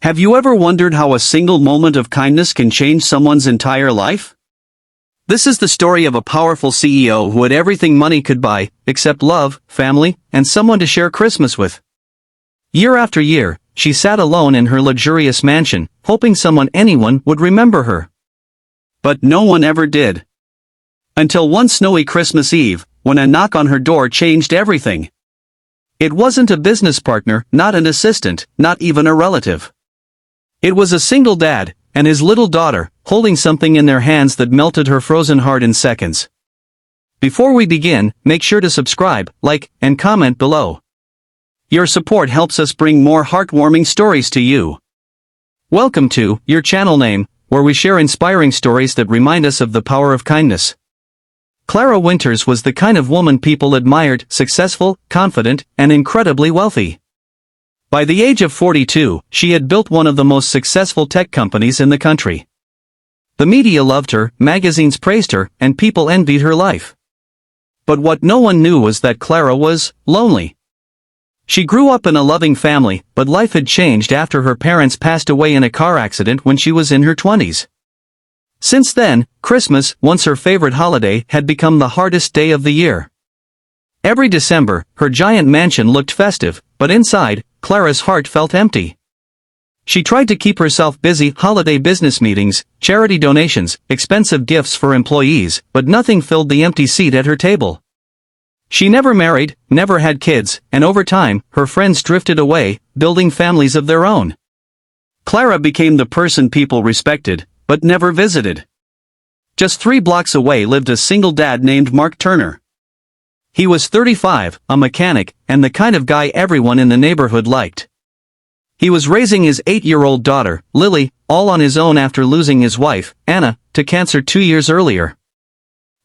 Have you ever wondered how a single moment of kindness can change someone's entire life? This is the story of a powerful CEO who had everything money could buy, except love, family, and someone to share Christmas with. Year after year, she sat alone in her luxurious mansion, hoping anyone would remember her. But no one ever did. Until one snowy Christmas Eve, when a knock on her door changed everything. It wasn't a business partner, not an assistant, not even a relative. It was a single dad and his little daughter, holding something in their hands that melted her frozen heart in seconds. Before we begin, make sure to subscribe, like, and comment below. Your support helps us bring more heartwarming stories to you. Welcome to your channel name, where we share inspiring stories that remind us of the power of kindness. Clara Winters was the kind of woman people admired, successful, confident, and incredibly wealthy. By the age of 42, she had built one of the most successful tech companies in the country. The media loved her, magazines praised her, and people envied her life. But what no one knew was that Clara was lonely. She grew up in a loving family, but life had changed after her parents passed away in a car accident when she was in her 20s. Since then, Christmas, once her favorite holiday, had become the hardest day of the year. Every December, her giant mansion looked festive, but inside, Clara's heart felt empty. She tried to keep herself busy: holiday business meetings, charity donations, expensive gifts for employees, but nothing filled the empty seat at her table. She never married, never had kids, and over time, her friends drifted away, building families of their own. Clara became the person people respected, but never visited. Just 3 blocks away lived a single dad named Mark Turner. He was 35, a mechanic, and the kind of guy everyone in the neighborhood liked. He was raising his 8-year-old daughter, Lily, all on his own after losing his wife, Anna, to cancer 2 years earlier.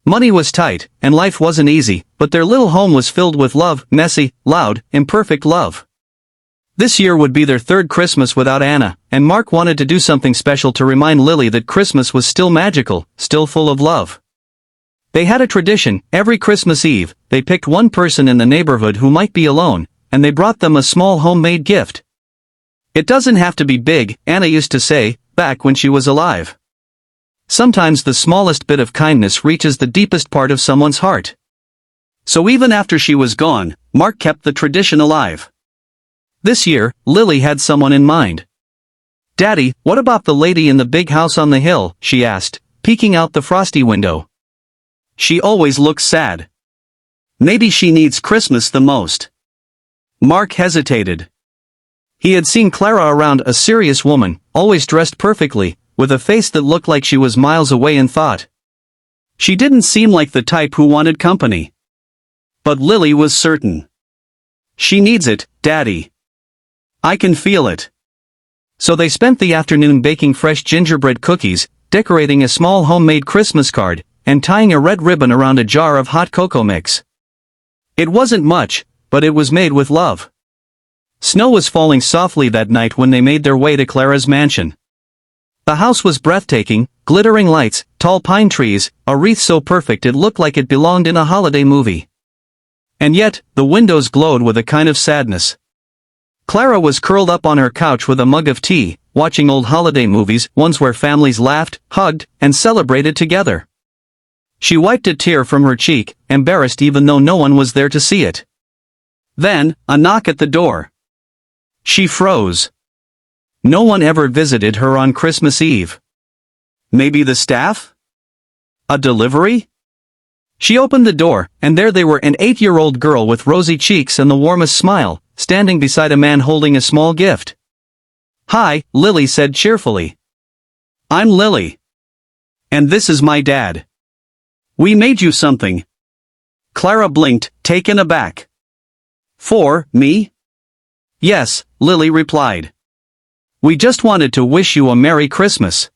Money was tight, and life wasn't easy, but their little home was filled with love, messy, loud, imperfect love. This year would be their 3rd Christmas without Anna, and Mark wanted to do something special to remind Lily that Christmas was still magical, still full of love. They had a tradition: every Christmas Eve, they picked one person in the neighborhood who might be alone, and they brought them a small homemade gift. It doesn't have to be big, Anna used to say, back when she was alive. Sometimes the smallest bit of kindness reaches the deepest part of someone's heart. So even after she was gone, Mark kept the tradition alive. This year, Lily had someone in mind. "Daddy, what about the lady in the big house on the hill?" she asked, peeking out the frosty window. "She always looks sad. Maybe she needs Christmas the most." Mark hesitated. He had seen Clara around a serious woman, always dressed perfectly, with a face that looked like she was miles away in thought. She didn't seem like the type who wanted company. But Lily was certain. "She needs it, Daddy. I can feel it." So they spent the afternoon baking fresh gingerbread cookies, decorating a small homemade Christmas card, and tying a red ribbon around a jar of hot cocoa mix. It wasn't much, but it was made with love. Snow was falling softly that night when they made their way to Clara's mansion. The house was breathtaking: glittering lights, tall pine trees, a wreath so perfect it looked like it belonged in a holiday movie. And yet, the windows glowed with a kind of sadness. Clara was curled up on her couch with a mug of tea, watching old holiday movies, ones where families laughed, hugged, and celebrated together. She wiped a tear from her cheek, embarrassed even though no one was there to see it. Then, a knock at the door. She froze. No one ever visited her on Christmas Eve. Maybe the staff? A delivery? She opened the door, and there they were: an 8-year-old girl with rosy cheeks and the warmest smile, standing beside a man holding a small gift. "Hi," Lily said cheerfully. "I'm Lily. And this is my dad. We made you something." Clara blinked, taken aback. "For me?" "Yes," Lily replied. "We just wanted to wish you a Merry Christmas.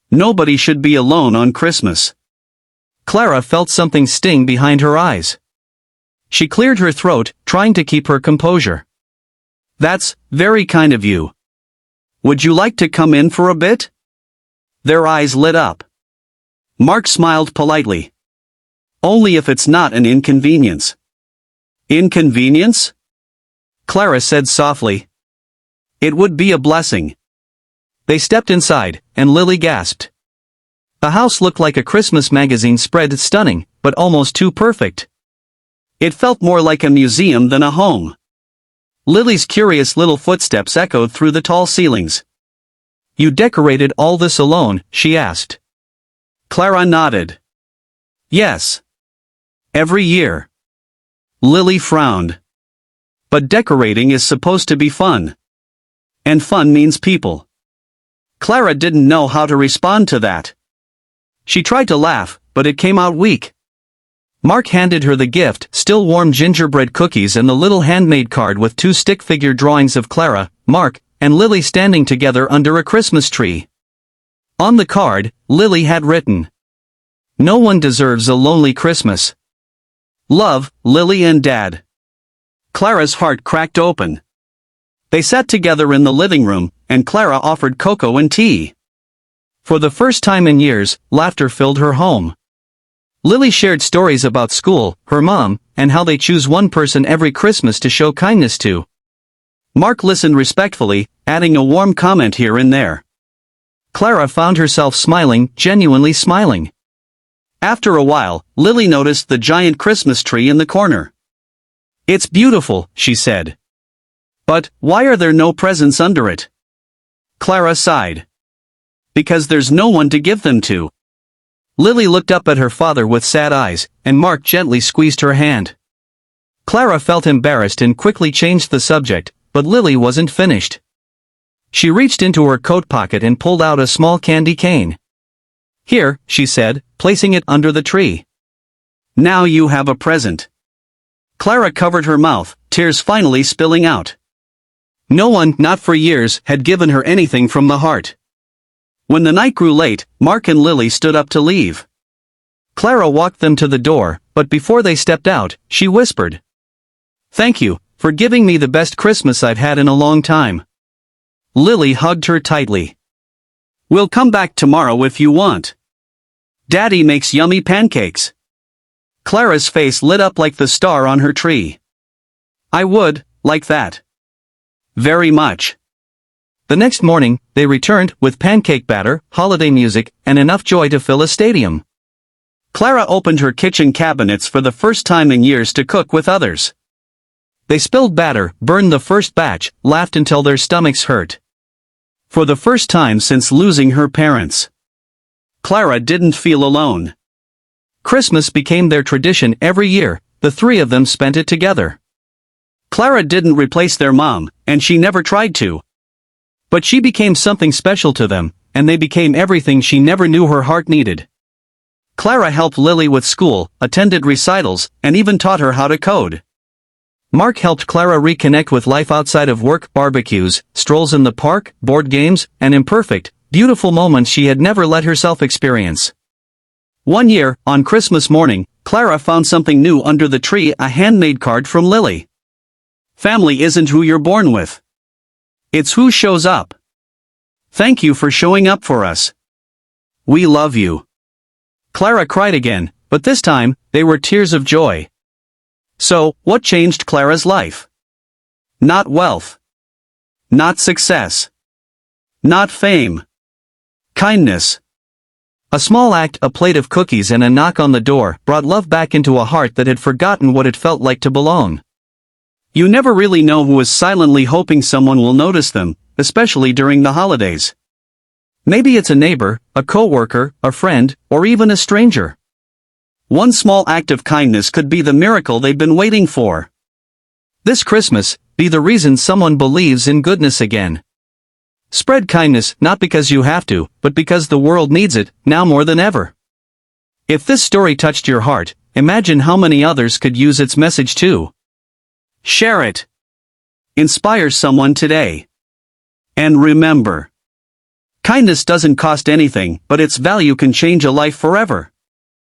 Nobody should be alone on Christmas." Clara felt something sting behind her eyes. She cleared her throat, trying to keep her composure. "That's very kind of you. Would you like to come in for a bit?" Their eyes lit up. Mark smiled politely. "Only if it's not an inconvenience." "Inconvenience?" Clara said softly. It would be a blessing. They stepped inside, and Lily gasped. The house looked like a Christmas magazine spread, stunning, but almost too perfect. It felt more like a museum than a home. Lily's curious little footsteps echoed through the tall ceilings. "You decorated all this alone?" she asked. Clara nodded. "Yes. Every year." Lily frowned. "But decorating is supposed to be fun. And fun means people." Clara didn't know how to respond to that. She tried to laugh, but it came out weak. Mark handed her the gift, still warm gingerbread cookies and the little handmade card with 2 stick figure drawings of Clara, Mark, and Lily standing together under a Christmas tree. On the card, Lily had written, "No one deserves a lonely Christmas. Love, Lily and Dad." Clara's heart cracked open. They sat together in the living room, and Clara offered cocoa and tea. For the first time in years, laughter filled her home. Lily shared stories about school, her mom, and how they choose one person every Christmas to show kindness to. Mark listened respectfully, adding a warm comment here and there. Clara found herself smiling, genuinely smiling. After a while, Lily noticed the giant Christmas tree in the corner. "It's beautiful," she said. "But why are there no presents under it?" Clara sighed. "Because there's no one to give them to." Lily looked up at her father with sad eyes, and Mark gently squeezed her hand. Clara felt embarrassed and quickly changed the subject, but Lily wasn't finished. She reached into her coat pocket and pulled out a small candy cane. "Here," she said, placing it under the tree. "Now you have a present." Clara covered her mouth, tears finally spilling out. No one, not for years, had given her anything from the heart. When the night grew late, Mark and Lily stood up to leave. Clara walked them to the door, but before they stepped out, she whispered, "Thank you, for giving me the best Christmas I've had in a long time." Lily hugged her tightly. "We'll come back tomorrow if you want. Daddy makes yummy pancakes." Clara's face lit up like the star on her tree. "I would, like that. Very much." The next morning, they returned, with pancake batter, holiday music, and enough joy to fill a stadium. Clara opened her kitchen cabinets for the first time in years to cook with others. They spilled batter, burned the first batch, laughed until their stomachs hurt. For the first time since losing her parents, Clara didn't feel alone. Christmas became their tradition every year, the 3 of them spent it together. Clara didn't replace their mom, and she never tried to. But she became something special to them, and they became everything she never knew her heart needed. Clara helped Lily with school, attended recitals, and even taught her how to code. Mark helped Clara reconnect with life outside of work, barbecues, strolls in the park, board games, and imperfect, beautiful moments she had never let herself experience. One year, on Christmas morning, Clara found something new under the tree, a handmade card from Lily. "Family isn't who you're born with. It's who shows up. Thank you for showing up for us. We love you." Clara cried again, but this time, they were tears of joy. So, what changed Clara's life? Not wealth. Not success. Not fame. Kindness. A small act, a plate of cookies and a knock on the door, brought love back into a heart that had forgotten what it felt like to belong. You never really know who is silently hoping someone will notice them, especially during the holidays. Maybe it's a neighbor, a coworker, a friend, or even a stranger. One small act of kindness could be the miracle they've been waiting for. This Christmas, be the reason someone believes in goodness again. Spread kindness, not because you have to, but because the world needs it, now more than ever. If this story touched your heart, imagine how many others could use its message too. Share it. Inspire someone today. And remember, kindness doesn't cost anything, but its value can change a life forever.